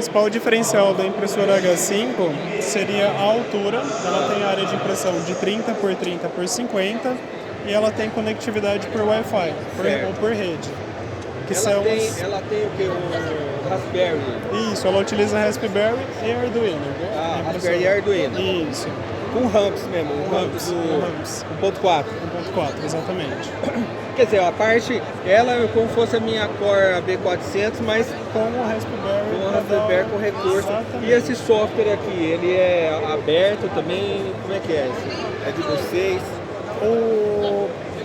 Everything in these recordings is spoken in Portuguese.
principal diferencial da impressora H5 seria a altura. Ela tem área de impressão de 30 por 30 por 50 e ela tem conectividade por Wi-Fi ou por rede. Ela tem o que? O Raspberry? Isso, ela utiliza Raspberry e Arduino. Raspberry e Arduino. Isso. Com ramps mesmo, ramps 1.4. 1.4, exatamente. Quer dizer, a parte, ela é como se fosse a minha Core B400, mas com o Raspberry. Com o Raspberry com recurso. Exatamente. E esse software aqui, ele é aberto também? Como é que é? É de vocês?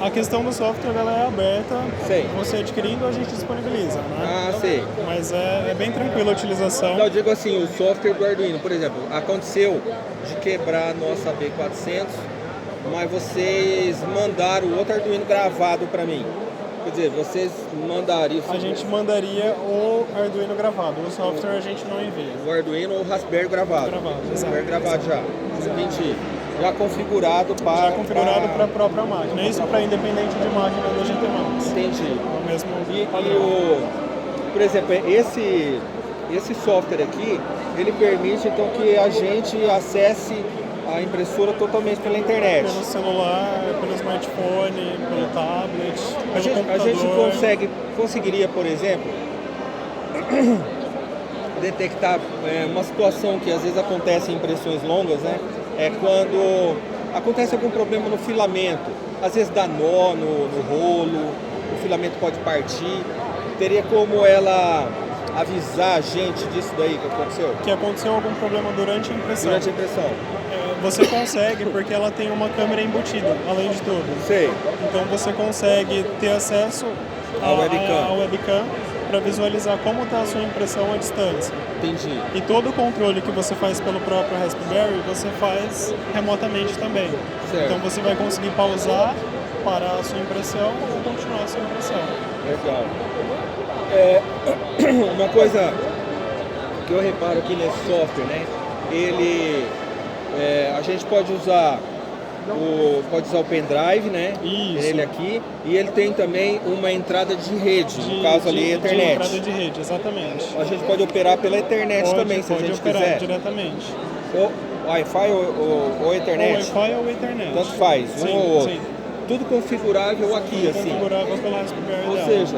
A questão do software ela é aberta. Sei. Você adquirindo, a gente disponibiliza, né? Sei. Mas é bem tranquila a utilização. Eu digo assim, o software do Arduino, por exemplo, aconteceu de quebrar a nossa B400, mas vocês mandaram o outro Arduino gravado para mim. Quer dizer, vocês mandariam... A gente mandaria o Arduino gravado, o software a gente não envia. O Arduino ou o Raspberry gravado? Raspberry gravado já. Entendi. Já configurado para... Já configurado para a própria máquina. Isso para independente de máquina da GT Max. Entendi. O mesmo por exemplo, esse software aqui, ele permite então que a gente acesse a impressora totalmente pela internet. Pelo celular, pelo smartphone, pelo tablet, pelo computador. A gente conseguiria, por exemplo, detectar uma situação que às vezes acontece em impressões longas, né? É quando acontece algum problema no filamento. Às vezes dá nó no rolo, o filamento pode partir. Teria como ela avisar a gente disso daí que aconteceu? Que aconteceu algum problema durante a impressão. Durante a impressão. Você consegue, porque ela tem uma câmera embutida, além de tudo. Sei. Então você consegue ter acesso ao webcam para visualizar como está a sua impressão à distância. Entendi. E todo o controle que você faz pelo próprio Raspberry, você faz remotamente também. Certo. Então você vai conseguir pausar, parar a sua impressão ou continuar a sua impressão. Legal. Uma coisa que eu reparo aqui nesse software, né? A gente pode usar o pendrive, né? Isso. Ele aqui. E ele tem também uma entrada de rede, no caso ali, Ethernet. De entrada de rede, exatamente. A gente pode operar pela Ethernet também, se a gente quiser. Pode operar diretamente. O Wi-Fi ou Ethernet? O Wi-Fi ou Ethernet. Tanto faz, sim, um ou outro. Sim. Tudo configurável aqui, assim. Configurável pela Raspberry. Ou seja,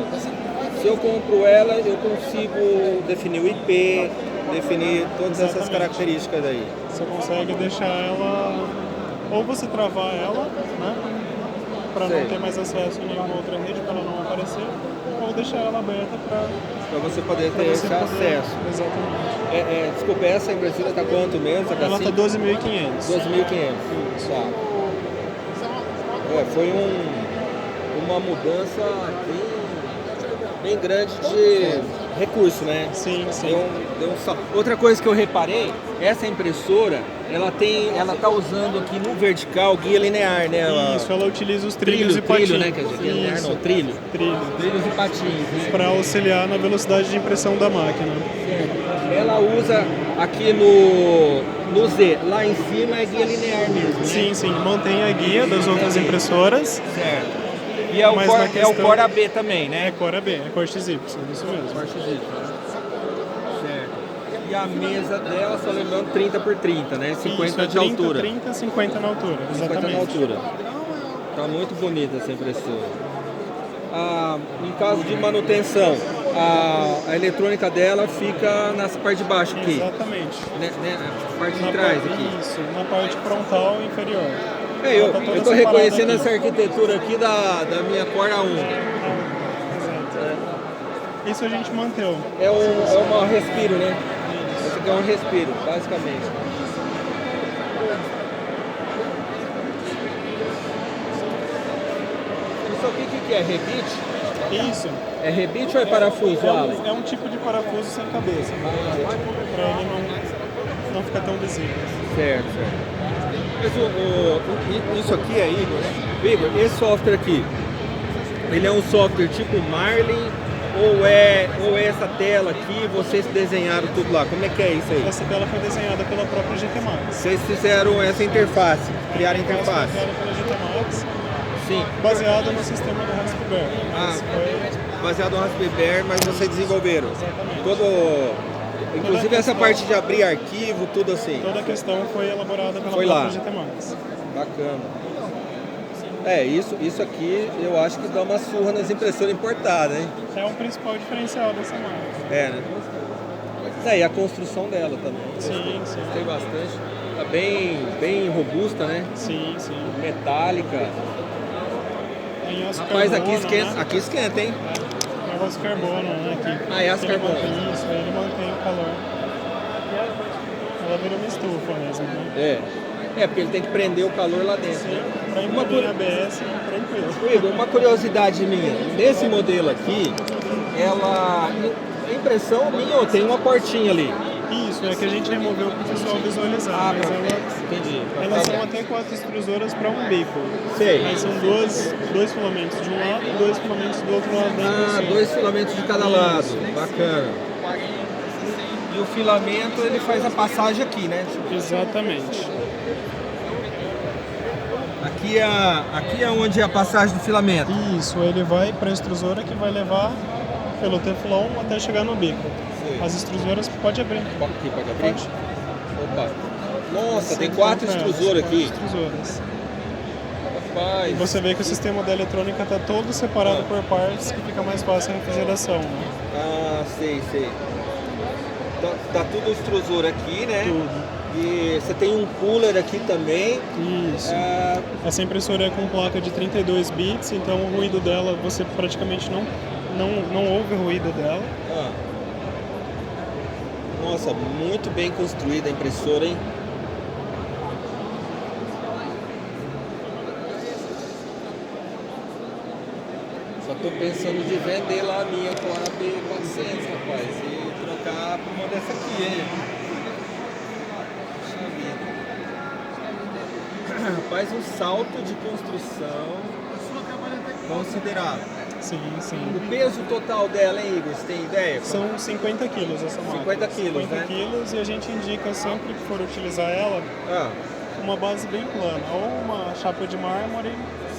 se eu compro ela, eu consigo definir o IP, definir todas essas características aí. Você consegue deixar ela, ou você travar ela, né, para não ter mais acesso a nenhuma outra rede, para ela não aparecer, ou deixar ela aberta para você poder ter esse acesso. Exatamente. Desculpa, essa impressora está quanto mesmo? Ela está 12.500. 12.500. Tá. Foi uma mudança bem grande de recurso, né? Sim. Outra coisa que eu reparei, essa impressora, ela tá usando aqui no vertical guia linear, né? Isso, ela utiliza os trilhos e patins. Trilho, né? Quer dizer, guia linear não, trilho. Trilhos e patins. Né? Para auxiliar na velocidade de impressão da máquina. Certo. Ela usa aqui no Z, lá em cima é guia linear mesmo, né? Sim, mantém a guia das outras impressoras. Certo. E é o Core AB também, né? É Core AB, é Core XY, isso mesmo. Core XY. Certo. E a mesa dela, só lembrando, 30 por 30, né? 50 isso, de altura. 30, 50 na altura, exatamente. 50 na altura. Tá muito bonita essa impressora. Em caso de manutenção, a eletrônica dela fica na parte de baixo aqui. Exatamente. Na parte de trás aqui. Isso, na parte frontal inferior. Eu estou reconhecendo essa arquitetura aqui da minha Core A1. Exato. Isso a gente manteve. É um respiro, né? Isso aqui é um respiro, basicamente. Isso aqui o que é? Rebite? Isso. É rebite ou é parafuso, Alan? É um tipo de parafuso sem cabeça, para ele não ficar tão visível. Certo. Mas isso aqui é Igor, esse software aqui, ele é um software tipo Marlin ou é essa tela aqui, vocês desenharam tudo lá? Como é que é isso aí? Essa tela foi desenhada pela própria GT Max. Vocês fizeram essa interface, criaram a interface? Criada pela GT Max. Sim. Baseada no sistema do Raspberry. Baseado no Raspberry, mas vocês desenvolveram? Exatamente. Todo Inclusive essa parte de abrir arquivo, tudo assim. Toda a questão foi elaborada pela Foi lá. própria GT Max. Bacana. Isso aqui eu acho que dá uma surra nas impressoras importadas, hein? É o principal diferencial dessa marca. Né? E a construção dela também. Sim, sim. Gostei bastante. Tá bem robusta, né? Sim, sim. Metálica. Em aço Rapaz, carbono, aqui esquenta, hein? É o aço carbono, né? Aqui. É aço carbono. Isso, ele mantém o calor. Ela vira uma estufa mesmo, né? Porque ele tem que prender o calor lá dentro. Sim, pra imprimir ABS, tranquilo. Igor, uma curiosidade minha. Nesse modelo aqui, a impressão minha, tem uma portinha ali. Isso, é que a gente removeu para o pessoal visualizar, mas entendi. Elas são até 4 extrusoras para um bico. Sei. Aí são dois filamentos de um lado e 2 filamentos do outro lado da impressora. 2 filamentos de cada lado. Bacana. E o filamento, ele faz a passagem aqui, né? Exatamente. Aqui é onde é a passagem do filamento. Isso, ele vai para a extrusora que vai levar pelo Teflon até chegar no bico. Sim. As extrusoras pode abrir. Aqui, pode abrir? Pode. Opa. Nossa, tem 4 extrusoras aqui. 4 extrusoras. Rapaz. E você vê que o sistema da eletrônica está todo separado por partes, que fica mais fácil a refrigeração, né? Ah, sei. Tá tudo extrusora aqui, né? Tudo. E você tem um cooler aqui também. Isso. Essa impressora é com placa de 32 bits, então o ruído dela, você praticamente não ouve o ruído dela. Nossa, muito bem construída a impressora, hein? Só tô pensando de vender lá a minha Cora B400, rapaz, e trocar por uma dessa aqui, hein? Rapaz, um salto de construção considerável. Sim. O peso total dela, hein, Igor? Você tem ideia? São 50 quilos essa máquina. 50 quilos, 50 né? quilos, e a gente indica sempre que for utilizar ela, uma base bem plana, ou uma chapa de mármore,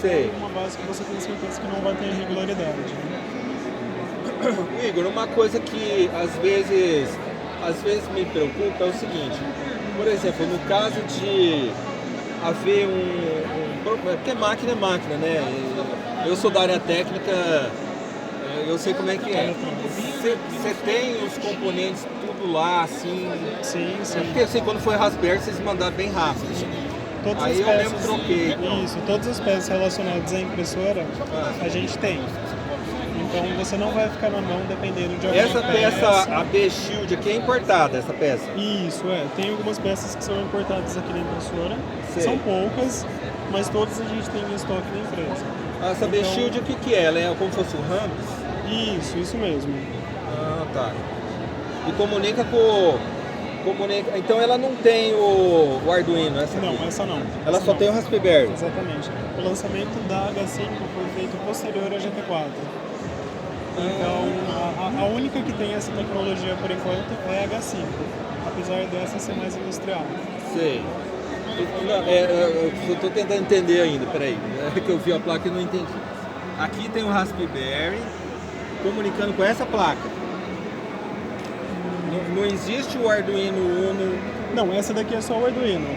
Sei. ou uma base que você tem certeza que não vai ter irregularidade. Igor, uma coisa que às vezes me preocupa é o seguinte, por exemplo, no caso de haver porque máquina é máquina, né? Eu sou da área técnica, eu sei como é que é. Você tem os componentes tudo lá, assim. Sim. Porque assim, quando foi Raspberry, vocês mandaram bem rápido. Todas Aí as eu peças, mesmo troquei. Isso, todas as peças relacionadas à impressora, a gente tem. Então você não vai ficar na mão dependendo de alguma Essa peça, a B-Shield aqui é importada, essa peça? Isso, tem algumas peças que são importadas aqui na impressora. Sei. São poucas, mas todas a gente tem em estoque na empresa. Essa Então, B-Shield, o que é? Ela é como se fosse um Rambis? Isso mesmo. Ah, tá. E comunica com... Então ela não tem o Arduino, essa aqui? Não, essa não. Ela essa só não. tem o Raspberry? Exatamente. O lançamento da H5 foi feito posterior à GT4. Então, a única que tem essa tecnologia por enquanto é a H5, apesar dessa ser mais industrial. Sei. Eu estou tentando entender ainda, peraí. É que eu vi a placa e não entendi. Aqui tem o Raspberry comunicando com essa placa. Não existe o Arduino Uno. Não, essa daqui é só o Arduino.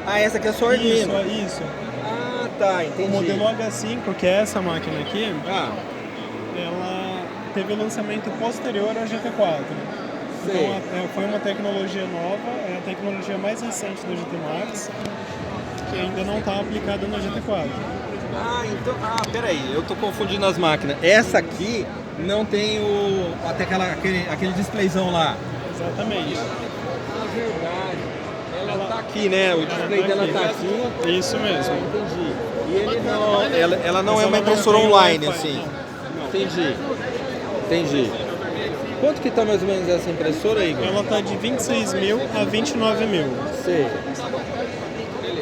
Ah, essa aqui é só o Arduino. Isso. Ah, tá, entendi. O modelo H5, que é essa máquina aqui, ela teve o lançamento posterior à GT4. Sei. Então foi uma tecnologia nova, é a tecnologia mais recente da GT Max, que ainda não está aplicada na GT4. Peraí, eu tô confundindo as máquinas. Essa aqui não tem até aquele displayzão lá. Exatamente. Na verdade, ela tá aqui, né? O display dela tá aqui. Isso mesmo. Entendi. E ele não, ela não é uma não impressora tem online, Wi-Fi, assim. não. Entendi. Quanto que tá mais ou menos essa impressora, Igor? Ela tá de 26 mil a 29 mil. Sei.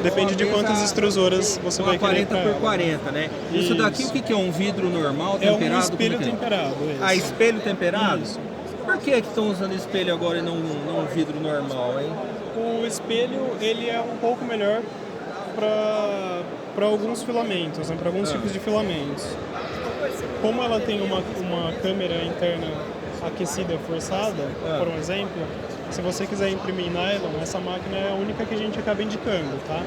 Depende de quantas extrusoras você vai querer. 40 por 40, né? Isso daqui, o que é? Um vidro normal, temperado? É um espelho Como é que é? temperado. Ah, espelho temperado? Isso. Por que estão usando espelho agora e não um vidro normal, hein? O espelho, ele é um pouco melhor para alguns filamentos, né? Para alguns tipos de filamentos. Como ela tem uma câmera interna aquecida forçada, por um exemplo, se você quiser imprimir nylon, essa máquina é a única que a gente acaba indicando, tá?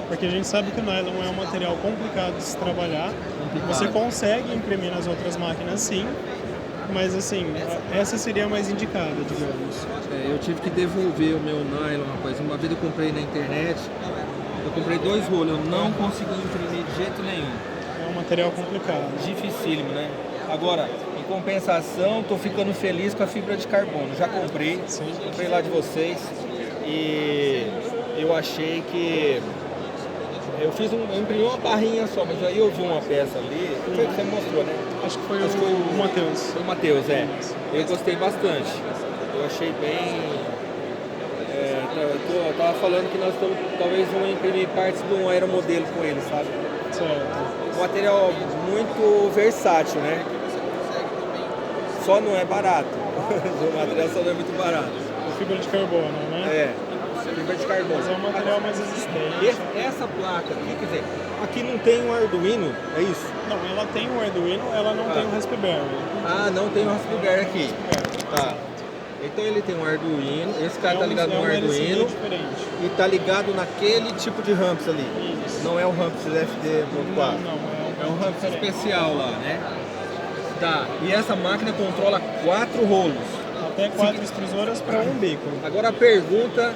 Porque a gente sabe que o nylon é um material complicado de se trabalhar. Você consegue imprimir nas outras máquinas, sim, mas assim, essa seria a mais indicada, digamos. Eu tive que devolver o meu nylon, rapaz. Uma vez eu comprei na internet, eu comprei 2 rolos, eu não consegui imprimir de jeito nenhum. É um material complicado. Dificílimo, né? Agora, em compensação, tô ficando feliz com a fibra de carbono. Já comprei, comprei lá de vocês e eu achei que... Eu imprimi uma barrinha só, mas aí eu vi uma peça ali, foi que você mostrou, né? Acho que foi o Matheus. Foi o Matheus, é. Eu gostei bastante. Eu achei bem... eu tava falando que nós talvez vamos imprimir partes de um aeromodelo com ele, sabe? Certo. Um material muito versátil, né? Só não é barato. O material só não é muito barato. Fibra de carbono, né? Fibra de carbono. Mas é um material mais resistente. Essa placa aqui, quer dizer, aqui não tem um Arduino, é isso? Não, ela tem um Arduino, ela não tem um Raspberry. Ah, não tem um Raspberry aqui. Tá. Então ele tem um Arduino, esse cara tá ligado no Arduino e tá ligado naquele tipo de ramps ali. Isso. Não é o ramps FD.4. Não, é um ramps especial lá, né? Tá. E essa máquina controla 4 rolos. Até 4 extrusoras para um bico. Agora a pergunta,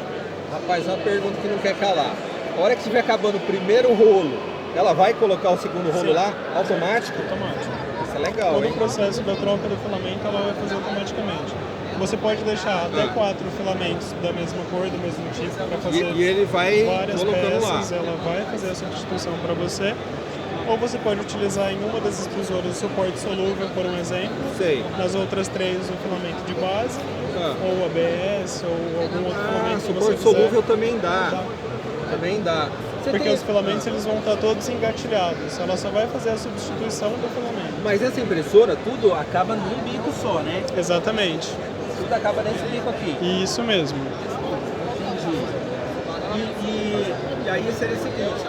rapaz, uma pergunta que não quer calar. A hora que estiver acabando o primeiro rolo, ela vai colocar o segundo rolo lá, automático? Automático. Isso é legal, Todo hein? o processo da troca do filamento ela vai fazer automaticamente. Você pode deixar até 4 filamentos da mesma cor, do mesmo tipo, para fazer e ele vai várias colocando peças, lá. ela vai fazer a substituição para você. Ou você pode utilizar em uma das extrusoras o suporte solúvel, por um exemplo. Sei. Nas outras 3 o filamento de base, ou ABS, ou algum outro filamento que você suporte quiser. solúvel também dá. Também dá. Porque os filamentos eles vão estar todos engatilhados. Ela só vai fazer a substituição do filamento. Mas essa impressora, tudo acaba num bico só, né? Exatamente. Tudo acaba nesse bico aqui. Isso mesmo. Entendi. E aí seria o seguinte,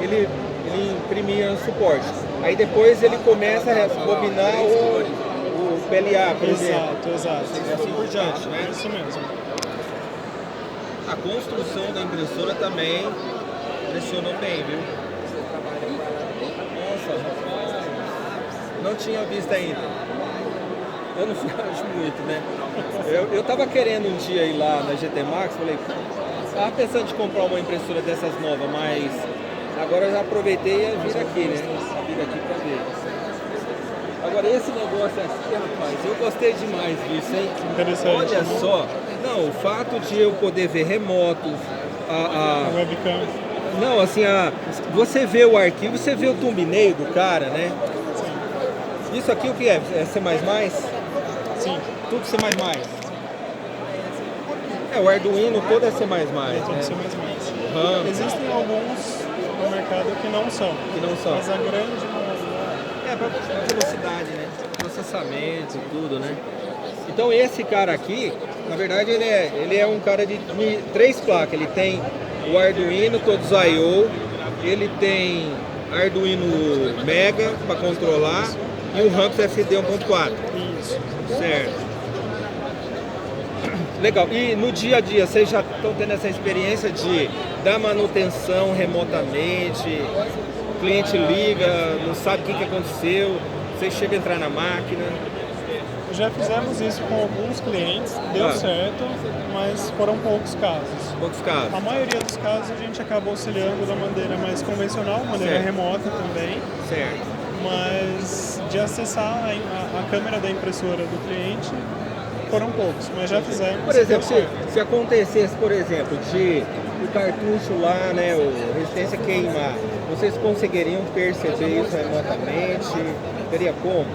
ele imprimia suporte. Aí depois ele começa a bobinar o PLA, por exemplo. Exato. E assim por diante, né? Isso mesmo. A construção da impressora também impressionou bem, viu? Nossa, não tinha visto ainda. Eu não viajo muito, né? Eu tava querendo um dia ir lá na GT Max, falei, tava pensando de comprar uma impressora dessas novas, mas agora eu já aproveitei e vir aqui, né? Vir aqui pra ver. Agora esse negócio aqui, rapaz, eu gostei demais disso, hein? Interessante. Olha só, não, o fato de eu poder ver remotos, A webcam. não, assim, você vê o arquivo, você vê o thumbnail do cara, né? Sim. Isso aqui o que é? É C++? Sim. Tudo C++. O Arduino todo é C++. Tudo C++. Existem alguns no mercado que não são. Mas a grande maioria... Para velocidade, né? Processamento e tudo, né? Então esse cara aqui, na verdade ele é um cara de 3 placas. Ele tem o Arduino, todos I/O, ele tem Arduino Mega para controlar e o Ramps FD 1.4. Isso. Certo. Legal. E no dia a dia, vocês já estão tendo essa experiência de dar manutenção remotamente? O cliente liga, não sabe o que aconteceu, vocês chegam a entrar na máquina? Já fizemos isso com alguns clientes, deu certo, mas foram poucos casos. Poucos casos. A maioria dos casos a gente acaba auxiliando da maneira mais convencional, maneira remota também. Certo. Mas de acessar a câmera da impressora do cliente, foram poucos, mas já fizemos. Por exemplo, se acontecesse, por exemplo, de o cartucho lá, né, o resistência queimar, vocês conseguiriam perceber isso remotamente? Teria como?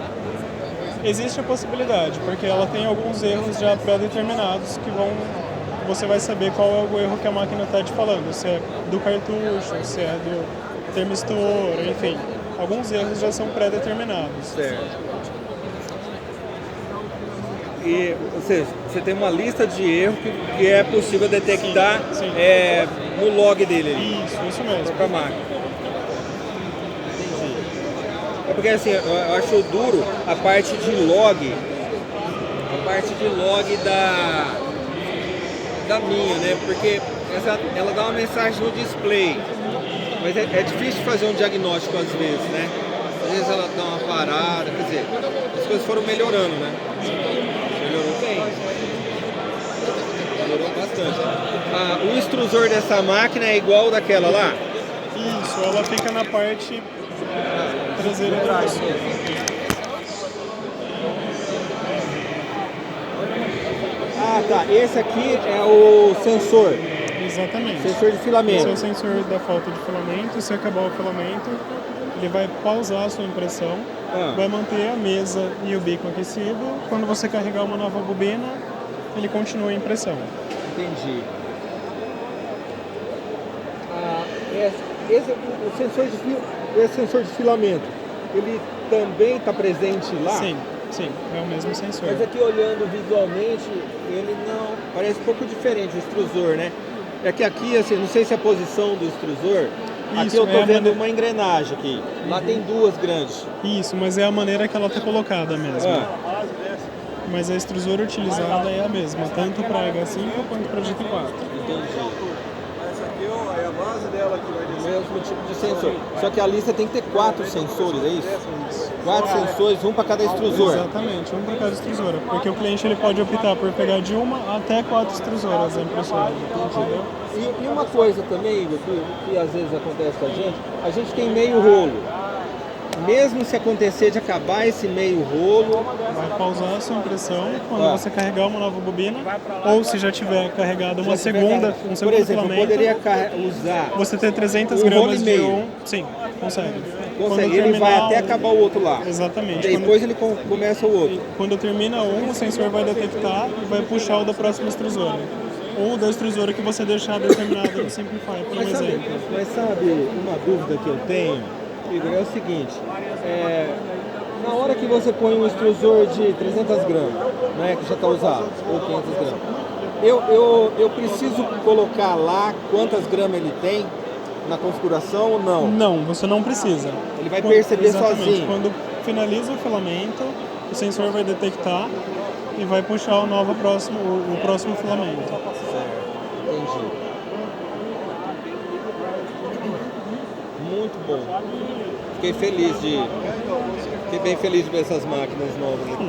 Existe a possibilidade, porque ela tem alguns erros já pré-determinados que você vai saber qual é o erro que a máquina está te falando, se é do cartucho, se é do termistor, enfim. Alguns erros já são pré-determinados. Certo. E você tem uma lista de erros que é possível detectar sim. No log dele. Isso mesmo. Para a máquina. Entendi. É porque assim, eu acho duro a parte de log a parte de log da minha, né? Porque ela dá uma mensagem no display, mas é difícil fazer um diagnóstico às vezes, né? Às vezes ela dá uma parada, quer dizer, as coisas foram melhorando, né? Melhorou bem. Melhorou bastante. O extrusor dessa máquina é igual ao daquela lá? Isso, ela fica na parte traseira do motor. Ah, tá. Esse aqui é o sensor. Exatamente. Sensor de filamento. Esse é o sensor da falta de filamento. Se acabar o filamento, ele vai pausar a sua impressão, vai manter a mesa e o bico aquecido. Quando você carregar uma nova bobina, ele continua a impressão. Entendi. Esse sensor de filamento, ele também está presente lá? Sim, é o mesmo sensor. Mas aqui olhando visualmente, ele não... Parece um pouco diferente o extrusor, né? É que aqui, assim, não sei se é a posição do extrusor. Aqui eu estou vendo uma engrenagem aqui. Lá tem duas grandes. Isso, mas é a maneira que ela está colocada mesmo. Mas a extrusora utilizada é a mesma, tanto para H5 quanto para GT4. Entendi. Essa aqui é a base dela que vai descer. Mesmo tipo de sensor. Só que a lista tem que ter 4 sensores, é isso? 4 sensores, um para cada extrusor. Exatamente, um para cada extrusora. Porque o cliente ele pode optar por pegar de uma até 4 extrusoras da impressora. Entendeu? E uma coisa também, Igor, que às vezes acontece com a gente tem meio rolo. Mesmo se acontecer de acabar esse meio rolo, vai pausar a sua impressão quando você carregar uma nova bobina, ou se já tiver carregado um segundo por exemplo, filamento, poderia usar você ter 300 gramas de sim, consegue. Ele vai até acabar o outro lá. Exatamente. Depois ele começa o outro. Quando termina um, o sensor vai detectar e vai puxar o da próxima extrusora. Ou da extrusora que você deixar determinada no Simplify, por exemplo. Mas sabe, uma dúvida que eu tenho, Igor, é o seguinte, na hora que você põe um extrusor de 300 gramas, né, que já está usado, ou 500 gramas, eu preciso colocar lá quantas gramas ele tem na configuração ou não? Não, você não precisa. Ele vai perceber sozinho. Quando finaliza o filamento, o sensor vai detectar e vai puxar o próximo filamento. Certo, entendi. Muito bom. Fiquei bem feliz de ver essas máquinas novas aqui.